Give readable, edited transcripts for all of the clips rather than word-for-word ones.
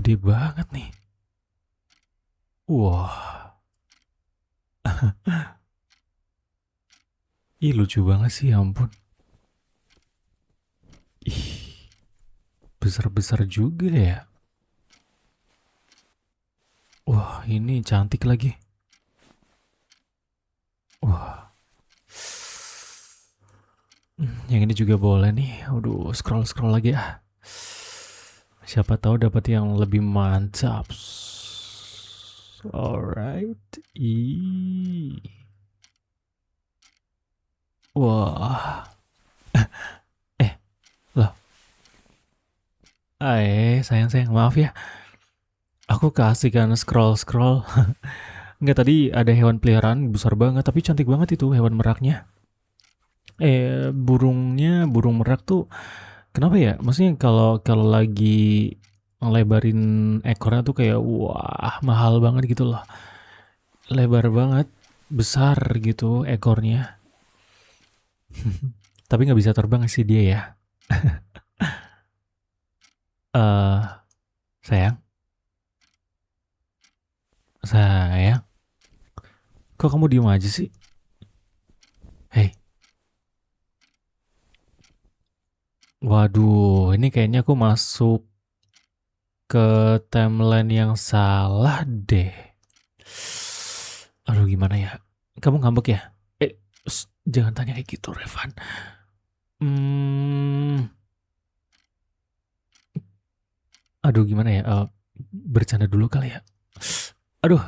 gede banget nih. Wah, ih lucu banget sih, ya ampun. Ih, besar-besar juga ya. Wah, ini cantik lagi. Wah, yang ini juga boleh nih. Aduh, scroll-scroll lagi ah. Siapa tahu dapat yang lebih mantap. Alright. Ih. Wah. Eh, loh. Sayang-sayang. Maaf ya. Aku kasih kan scroll-scroll. Enggak, tadi ada hewan peliharaan besar banget. Tapi cantik banget itu hewan meraknya. Burung merak tuh kenapa ya? Maksudnya kalau kalau lagi ngelebarin ekornya tuh kayak wah mahal banget gitu loh. Lebar banget, besar gitu ekornya. Tapi nggak bisa terbang sih dia ya. Eh sayang, sayang, kok kamu diem aja sih? Hei, waduh, ini kayaknya aku masuk ke timeline yang salah deh. Aduh gimana ya? Kamu ngambek ya? Jangan tanya kayak gitu, Revan. Hmm, aduh gimana ya? Bercanda dulu kali ya. Aduh,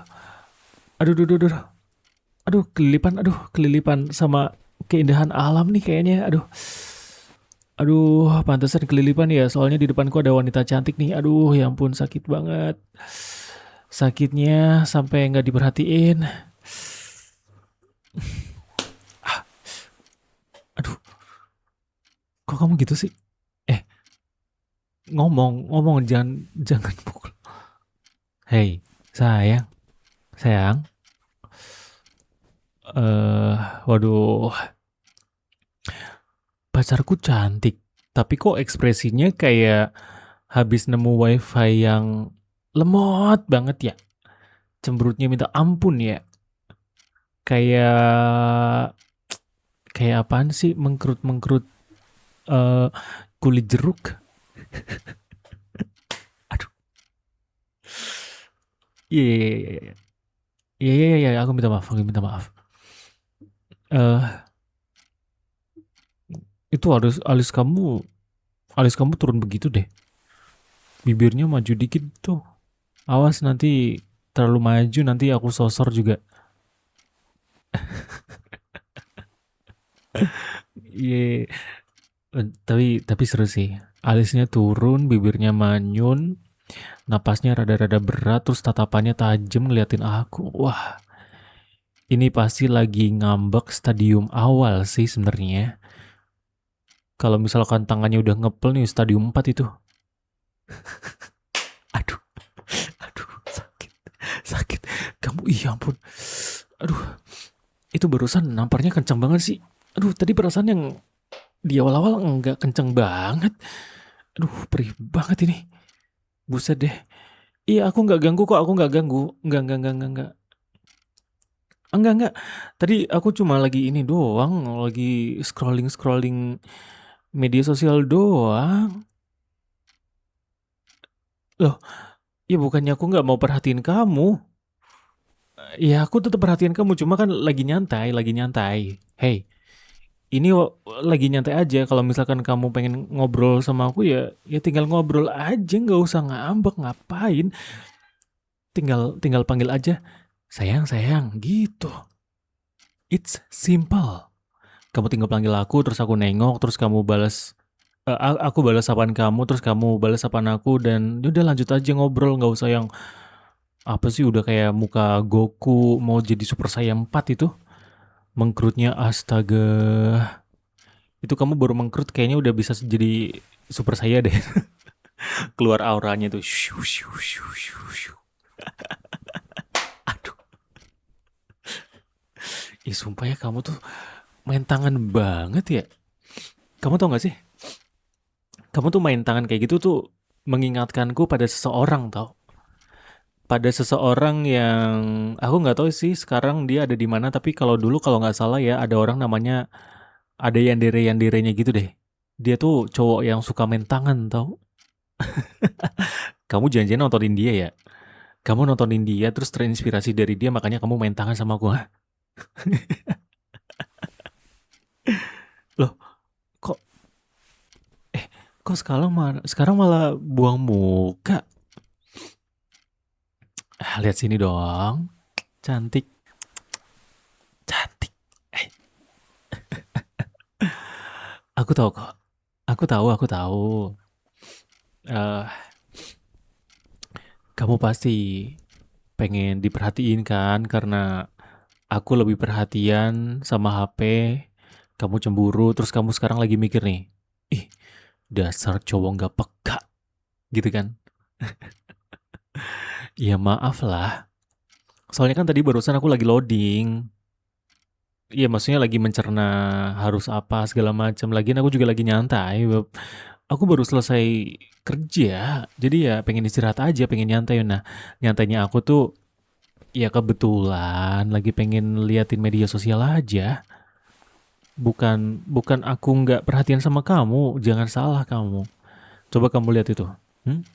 aduh, aduh, aduh, aduh, aduh, kelilipan sama keindahan alam nih kayaknya. Aduh, pantesan kelilipan ya. Soalnya di depanku ada wanita cantik nih. Aduh, ya ampun sakit banget. Sakitnya sampai nggak diperhatiin. Aduh, kok kamu gitu sih? Eh, ngomong jangan jangan pukul. Hei, sayang, sayang. Waduh, pacarku cantik. Tapi kok ekspresinya kayak habis nemu wifi yang lemot banget ya. Cemberutnya minta ampun ya. Kayak kayak apaan sih mengkerut-mengkerut eh, kulit jeruk. Aduh. Iya, iya, iya, iya, iya. Iya, iya, iya, iya, aku minta maaf, aku minta maaf. Eh, itu alis kamu turun begitu deh. Bibirnya maju dikit tuh. Awas nanti terlalu maju nanti aku sosor juga. Iya, tapi seru sih. Alisnya turun, bibirnya manyun, napasnya rada-rada berat, terus tatapannya tajam ngeliatin aku. Wah, ini pasti lagi ngambek stadium awal sih sebenarnya. Kalau misalkan tangannya udah ngepel nih stadium 4 itu. Aduh, aduh, sakit, sakit. Kamu, iya ampun. Aduh, itu barusan namparnya kencang banget sih. Aduh, tadi perasaan yang di awal-awal enggak kencang banget. Aduh, perih banget ini. Buset deh. Iya, aku nggak ganggu kok, aku nggak ganggu. Enggak. Enggak. Tadi aku cuma lagi ini doang, lagi scrolling-scrolling media sosial doang. Loh, ya bukannya aku nggak mau perhatiin kamu. Ya aku tetap perhatiin kamu, cuma kan lagi nyantai. Hey, ini lagi nyantai aja. Kalau misalkan kamu pengen ngobrol sama aku ya tinggal ngobrol aja, nggak usah ngambek ngapain. Tinggal tinggal panggil aja, sayang sayang gitu. It's simple. Kamu tinggal panggil aku, terus aku nengok, terus kamu balas, aku balas sapaan kamu, terus kamu balas sapaan aku, dan udah lanjut aja ngobrol, nggak usah yang apa sih udah kayak muka Goku mau jadi Super Saiyan 4 itu. Mengkerutnya astaga. Itu kamu baru mengkerut kayaknya udah bisa jadi Super Saiyan deh. Keluar auranya tuh. Shoo, shoo, shoo, shoo, shoo. Aduh, ih sumpah ya kamu tuh main tangan banget ya. Kamu tau gak sih? Kamu tuh main tangan kayak gitu tuh mengingatkanku pada seseorang tau. Pada seseorang yang aku nggak tahu sih sekarang dia ada di mana, tapi kalau dulu kalau nggak salah ya ada orang namanya ada Yanderenya gitu deh. Dia tuh cowok yang suka main tangan tau. Kamu jangan-jangan nontonin dia ya? Kamu nontonin dia terus terinspirasi dari dia makanya kamu main tangan sama gua. Loh, kok kok sekarang malah buang muka? Lihat sini dong. Cantik, cantik. Eh, aku tahu kok. Aku tahu. Eh, kamu pasti pengen diperhatiin kan karena aku lebih perhatian sama HP. Kamu cemburu terus kamu sekarang lagi mikir nih. Ih, dasar cowok nggak peka gitu kan. Ya maaf lah. Soalnya kan tadi barusan aku lagi loading. Iya maksudnya lagi mencerna harus apa segala macam. Lagian aku juga lagi nyantai. Aku baru selesai kerja. Jadi ya pengen istirahat aja, pengen nyantai. Nah, nyantainya aku tuh ya kebetulan lagi pengen liatin media sosial aja. Bukan aku nggak perhatian sama kamu. Jangan salah kamu. Coba kamu lihat itu. Hmm?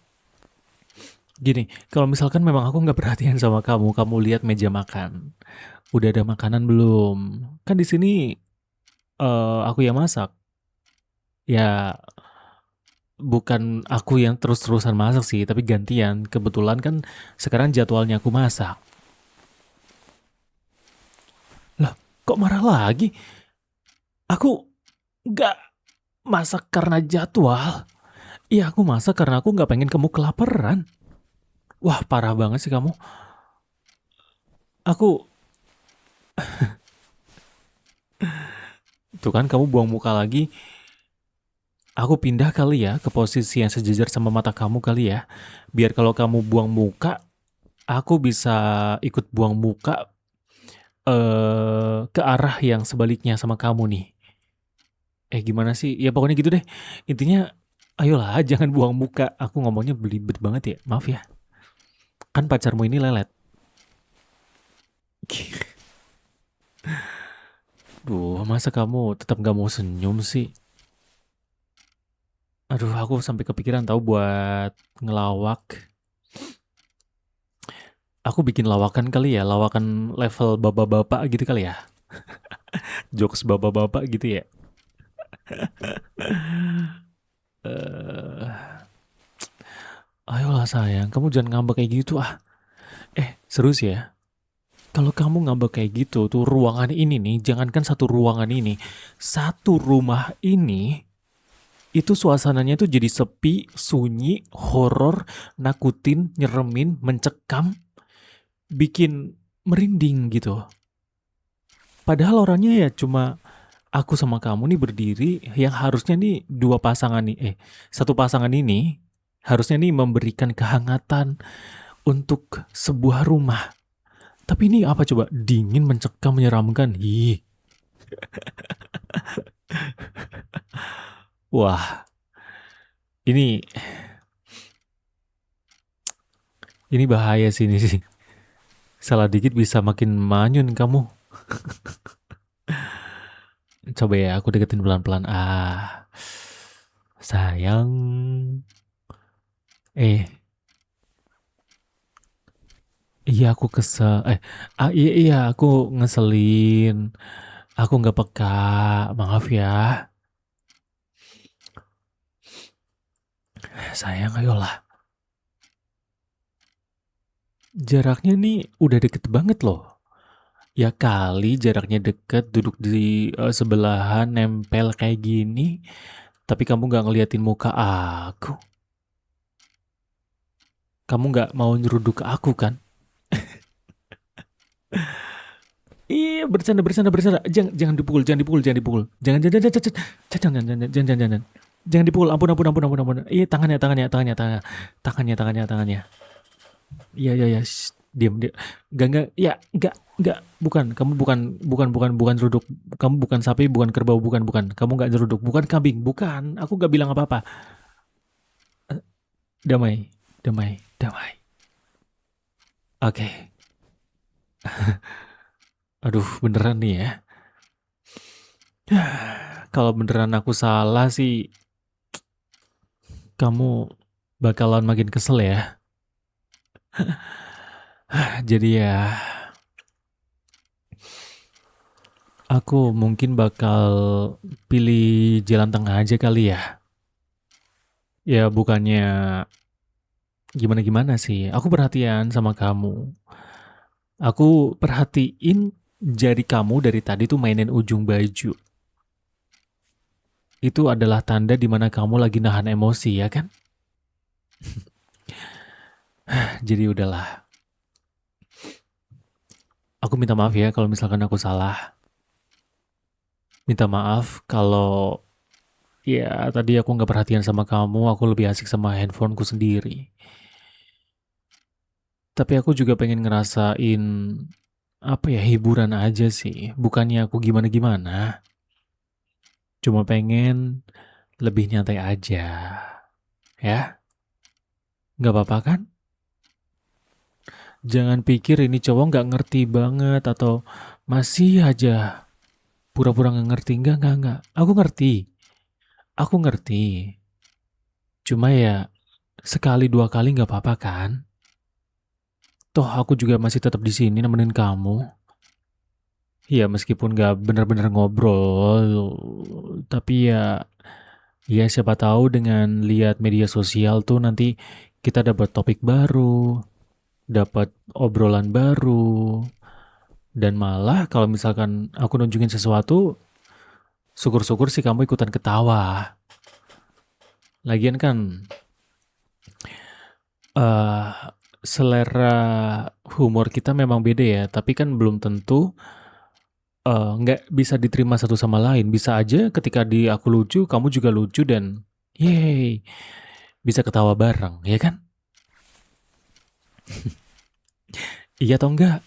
Gini, kalau misalkan memang aku nggak perhatian sama kamu, kamu lihat meja makan. Udah ada makanan belum? Kan di sini aku yang masak. Ya bukan aku yang terus-terusan masak sih, tapi gantian. Kebetulan kan sekarang jadwalnya aku masak. Lah, kok marah lagi? Aku nggak masak karena jadwal. Iya, aku masak karena aku nggak pengen kamu kelaparan. Wah, parah banget sih kamu. Aku, tuh kan kamu buang muka lagi. Aku pindah kali ya ke posisi yang sejajar sama mata kamu kali ya. Biar kalau kamu buang muka, aku bisa ikut buang muka ke arah yang sebaliknya sama kamu nih. Gimana sih? Ya pokoknya gitu deh. Intinya, ayolah jangan buang muka. Aku ngomongnya belibet banget ya. Maaf ya. Kan pacarmu ini lelet. Duh, masa kamu tetap gak mau senyum sih? Aduh, aku sampai kepikiran tahu buat ngelawak. Aku bikin lawakan kali ya, lawakan level bapak-bapak gitu kali ya. Jokes bapak-bapak gitu ya. Eh, ayolah sayang, kamu jangan ngambek kayak gitu ah. Seru sih ya. Kalau kamu ngambek kayak gitu, tuh ruangan ini nih, jangankan satu ruangan ini, satu rumah ini, itu suasananya tuh jadi sepi, sunyi, horor, nakutin, nyeremin, mencekam, bikin merinding gitu. Padahal orangnya ya cuma aku sama kamu nih berdiri, yang harusnya nih satu pasangan ini harusnya nih memberikan kehangatan untuk sebuah rumah. Tapi ini apa coba? Dingin, mencekam, menyeramkan. Ih, wah, ini ini bahaya sih ini sih. Salah dikit bisa makin manyun kamu. Coba ya, aku deketin pelan-pelan. Sayang. Eh, iya aku kesel. Iya aku ngeselin. Aku nggak peka. Maaf ya. Sayang, ayolah. Jaraknya nih udah deket banget loh. Ya kali jaraknya deket, duduk di sebelahan, nempel kayak gini. Tapi kamu nggak ngeliatin muka aku. Kamu nggak mau nyeruduk ke aku kan? Iya, bercanda, bercanda, bercanda. Jangan dipukul, jangan dipukul, jangan dipukul. Jangan. Jangan dipukul. Ampun, ampun, ampun, ampun, ampun. Iya, tangannya. Iya, iya, iya. Shh, diam, diam. Enggak. Ya, enggak. Bukan. Kamu bukan nyeruduk. Kamu bukan sapi, bukan kerbau, bukan. Kamu nggak nyeruduk. Bukan kambing, bukan. Aku nggak bilang apa-apa. Damai, damai, damai. Oke. Aduh, beneran nih ya. Kalau beneran aku salah sih, kamu bakalan makin kesel ya. Jadi ya, aku mungkin bakal pilih jalan tengah aja kali ya. Ya bukannya gimana-gimana sih. Aku perhatian sama kamu. Aku perhatiin jari kamu dari tadi tuh mainin ujung baju. Itu adalah tanda dimana kamu lagi nahan emosi ya kan? Jadi udahlah. Aku minta maaf ya kalau misalkan aku salah. Minta maaf kalau ya tadi aku nggak perhatian sama kamu. Aku lebih asik sama handphoneku sendiri. Tapi aku juga pengen ngerasain apa ya hiburan aja sih. Bukannya aku gimana-gimana. Cuma pengen lebih nyantai aja. Ya, nggak apa-apa kan? Jangan pikir ini cowok nggak ngerti banget atau masih aja pura-pura nggak ngerti. Nggak. Aku ngerti. Aku ngerti. Cuma ya sekali dua kali nggak apa-apa kan? Toh aku juga masih tetap di sini nemenin kamu. Ya meskipun nggak bener-bener ngobrol, tapi ya siapa tahu dengan lihat media sosial tuh nanti kita dapat topik baru, dapat obrolan baru, dan malah kalau misalkan aku nunjukin sesuatu, syukur-syukur sih kamu ikutan ketawa. Lagian kan eh selera humor kita memang beda ya, tapi kan belum tentu nggak bisa diterima satu sama lain. Bisa aja ketika di aku lucu, kamu juga lucu dan yeay, bisa ketawa bareng, ya kan? Iya atau enggak?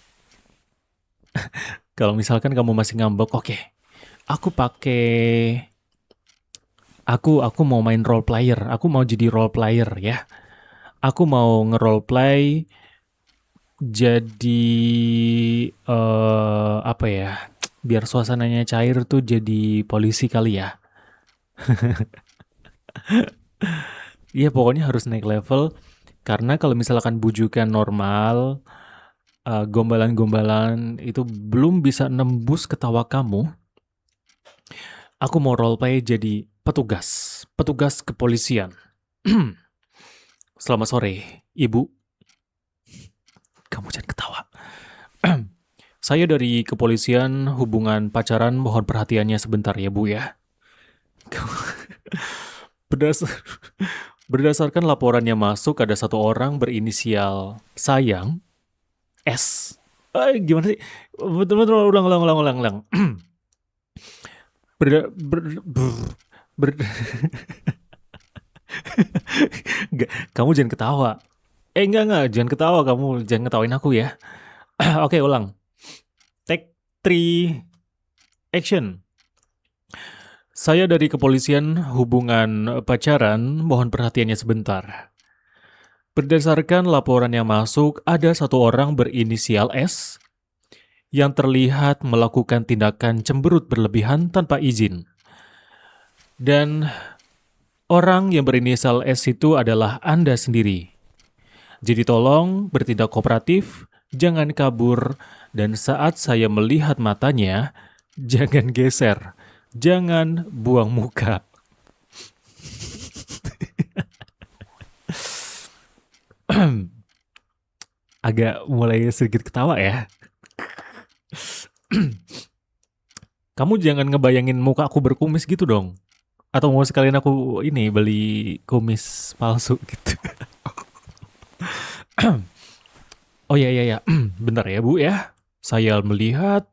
Kalau misalkan kamu masih ngambek, oke, aku pakai aku mau main role player. Aku mau jadi role player ya. Aku mau nge-role play jadi apa ya? Biar suasananya cair tuh jadi polisi kali ya. Iya pokoknya harus naik level karena kalau misalkan bujukan normal, gombalan-gombalan itu belum bisa nembus ketawa kamu, aku mau roleplay jadi petugas kepolisian. Selamat sore, Ibu. Kamu jangan ketawa. Saya dari kepolisian hubungan pacaran, mohon perhatiannya sebentar ya Bu ya. Berdas- Berdasarkan laporan yang masuk, ada satu orang berinisial Sayang, S. Gimana sih? Betul-betul ulang. Berda, ber, ber- ber- kamu jangan ketawa. Enggak, jangan ketawa kamu, jangan ketawain aku ya. Oke, ulang. Take 3, action. Saya dari kepolisian hubungan pacaran, mohon perhatiannya sebentar. Berdasarkan laporan yang masuk, ada satu orang berinisial S yang terlihat melakukan tindakan cemberut berlebihan tanpa izin. Dan orang yang berinisial S itu adalah Anda sendiri. Jadi tolong bertindak kooperatif, jangan kabur, dan saat saya melihat matanya, jangan geser, jangan buang muka. Agak mulai sedikit ketawa ya. Kamu jangan ngebayangin muka aku berkumis gitu dong. Atau mau sekalian aku ini beli kumis palsu gitu. Oh ya. Bentar ya Bu ya. Saya melihat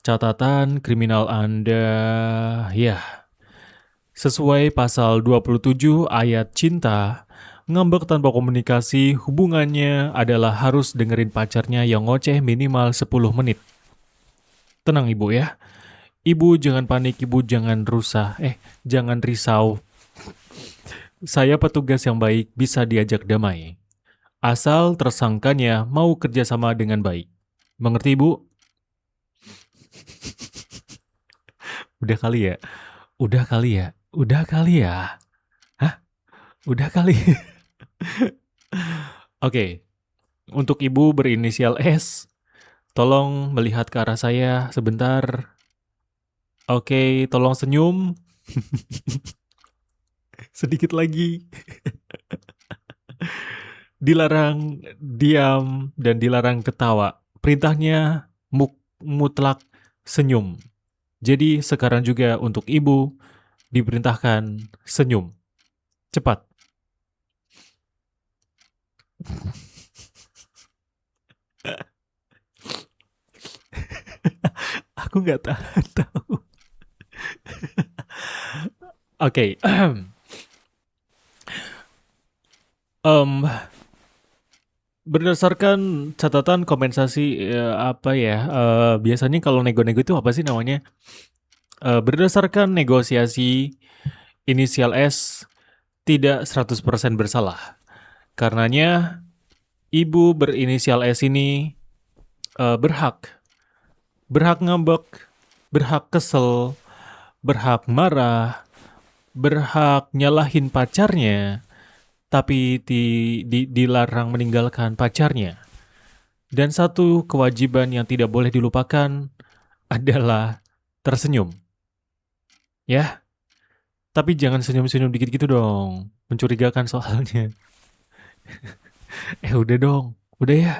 catatan kriminal Anda. Ya, sesuai pasal 27 ayat cinta, ngambek tanpa komunikasi hubungannya adalah harus dengerin pacarnya yang ngoceh minimal 10 menit. Tenang Ibu ya. Ibu jangan panik, Ibu jangan jangan risau. Saya petugas yang baik bisa diajak damai. Asal tersangkanya mau kerjasama dengan baik. Mengerti, Bu? Udah kali ya? Udah kali ya? Udah kali ya? Hah? Udah kali. Oke, untuk ibu berinisial S, tolong melihat ke arah saya sebentar. Oke, tolong senyum. Sedikit lagi. Dilarang diam dan dilarang ketawa. Perintahnya mutlak senyum. Jadi sekarang juga untuk ibu diperintahkan senyum. Cepat. Aku nggak tahu. Oke. Em, berdasarkan catatan kompensasi apa ya? Biasanya kalau nego-nego itu apa sih namanya? Berdasarkan negosiasi inisial S tidak 100% bersalah. Karenanya ibu berinisial S ini berhak ngambek, berhak kesel, berhak marah, berhak nyalahin pacarnya, tapi dilarang meninggalkan pacarnya. Dan satu kewajiban yang tidak boleh dilupakan adalah tersenyum. Ya, tapi jangan senyum-senyum dikit gitu dong. Mencurigakan soalnya. Udah dong. Udah ya.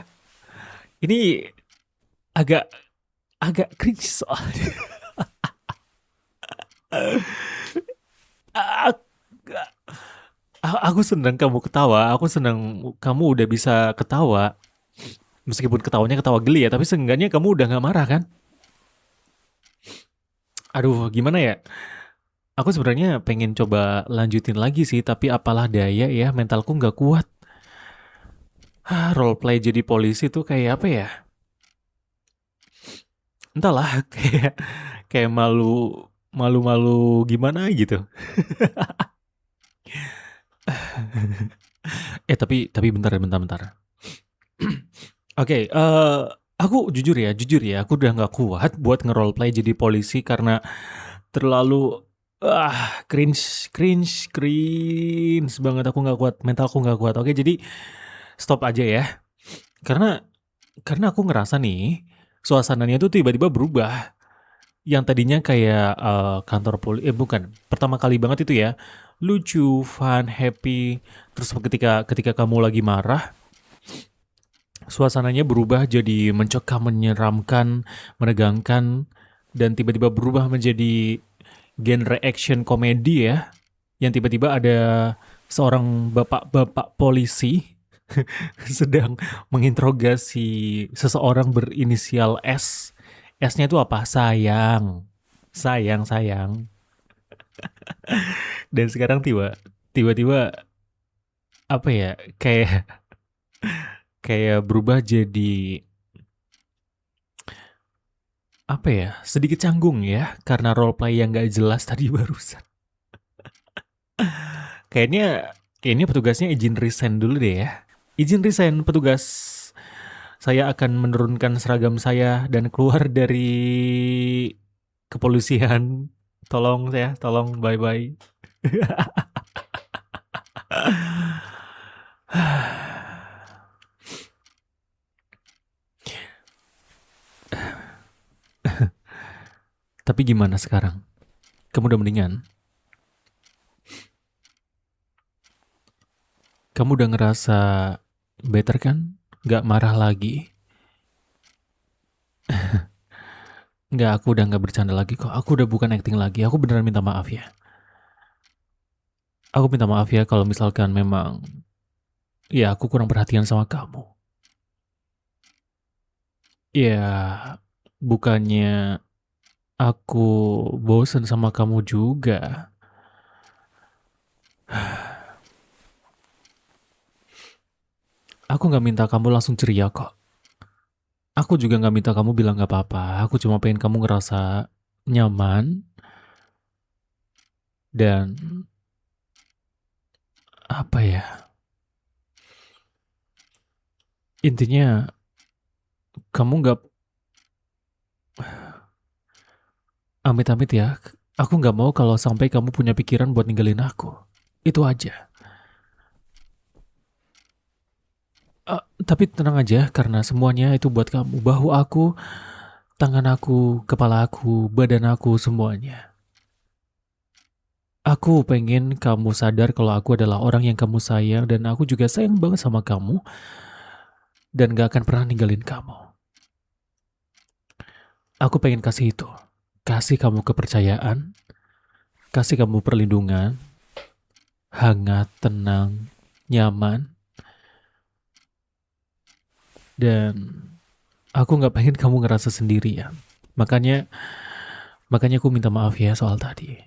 Ini agak agak cringe soalnya. Aku senang kamu ketawa. Aku senang kamu udah bisa ketawa. Meskipun ketawanya ketawa geli ya, tapi seenggaknya kamu udah gak marah kan? Aduh, gimana ya? Aku sebenarnya pengen coba lanjutin lagi sih, tapi apalah daya ya, mentalku nggak kuat. Role play jadi polisi tuh kayak apa ya? Entahlah, kayak malu-malu gimana gitu. Tapi bentar. Oke, jujur ya, aku udah nggak kuat buat nge-role play jadi polisi karena terlalu cringe banget. Aku nggak kuat, mentalku nggak kuat. Oke, jadi stop aja ya. Karena aku ngerasa nih suasananya tuh tiba-tiba berubah. Yang tadinya kayak kantor polisi, bukan, pertama kali banget itu ya, lucu, fun, happy. Terus ketika kamu lagi marah, suasananya berubah jadi mencekam, menyeramkan, menegangkan, dan tiba-tiba berubah menjadi genre action komedi ya, yang tiba-tiba ada seorang bapak-bapak polisi sedang menginterogasi seseorang berinisial S. S-nya itu apa? Sayang. Sayang. Dan sekarang tiba-tiba apa ya? Kayak berubah jadi apa ya? Sedikit canggung ya karena role play yang gak jelas tadi barusan. Kayaknya petugasnya izin resign dulu deh ya. Izin resign petugas. Saya akan menurunkan seragam saya dan keluar dari kepolisian. Tolong bye-bye. Tapi gimana sekarang? Kamu udah mendingan? Kamu udah ngerasa better kan? Gak marah lagi? Nggak, aku udah nggak bercanda lagi kok. Aku udah bukan acting lagi. Aku beneran minta maaf ya. Aku minta maaf ya kalau misalkan memang ya aku kurang perhatian sama kamu. Ya, bukannya aku bosen sama kamu juga. Aku nggak minta kamu langsung ceria kok. Aku juga nggak minta kamu bilang nggak apa-apa. Aku cuma pengen kamu ngerasa nyaman dan Apa ya? Intinya kamu nggak amit-amit ya. Aku nggak mau kalau sampai kamu punya pikiran buat ninggalin aku. Itu aja. Tapi tenang aja karena semuanya itu buat kamu. Bahu aku, tangan aku, kepala aku, badan aku, semuanya. Aku pengen kamu sadar kalau aku adalah orang yang kamu sayang dan aku juga sayang banget sama kamu dan gak akan pernah ninggalin kamu. Aku pengen kasih itu. Kasih kamu kepercayaan, kasih kamu perlindungan, hangat, tenang, nyaman, dan aku gak pengen kamu ngerasa sendirian. Makanya, makanya aku minta maaf ya soal tadi.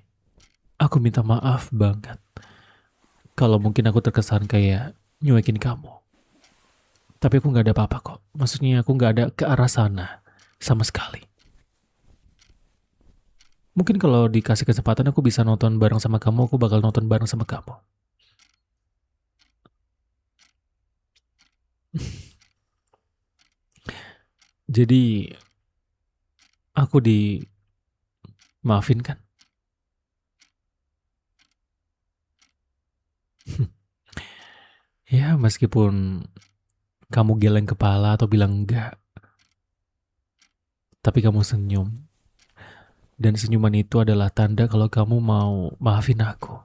Aku minta maaf banget. Kalau mungkin aku terkesan kayak nyuekin kamu. Tapi aku gak ada apa-apa kok. Maksudnya aku gak ada ke arah sana sama sekali. Mungkin kalau dikasih kesempatan aku bisa nonton bareng sama kamu, aku bakal nonton bareng sama kamu. Jadi aku dimaafin kan? Ya meskipun kamu geleng kepala atau bilang enggak, tapi kamu senyum. Dan senyuman itu adalah tanda kalau kamu mau maafin aku.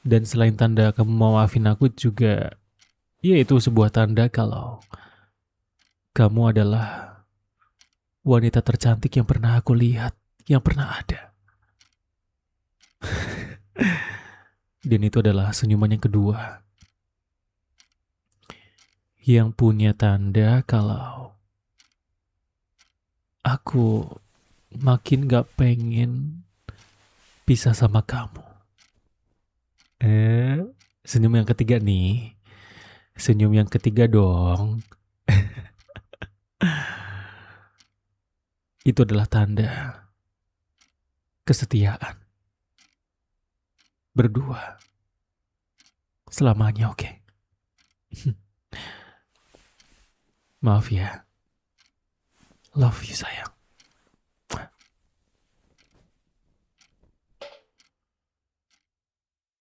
Dan selain tanda kamu mau maafin aku juga, ya itu sebuah tanda kalau kamu adalah wanita tercantik yang pernah aku lihat, yang pernah ada. Dan itu adalah senyuman yang kedua, yang punya tanda kalau aku makin gak pengen pisah sama kamu. Eh, senyum yang ketiga nih. Senyum yang ketiga dong. Itu adalah tanda kesetiaan. Berdua. Selamanya, oke? Maaf ya. Love you sayang.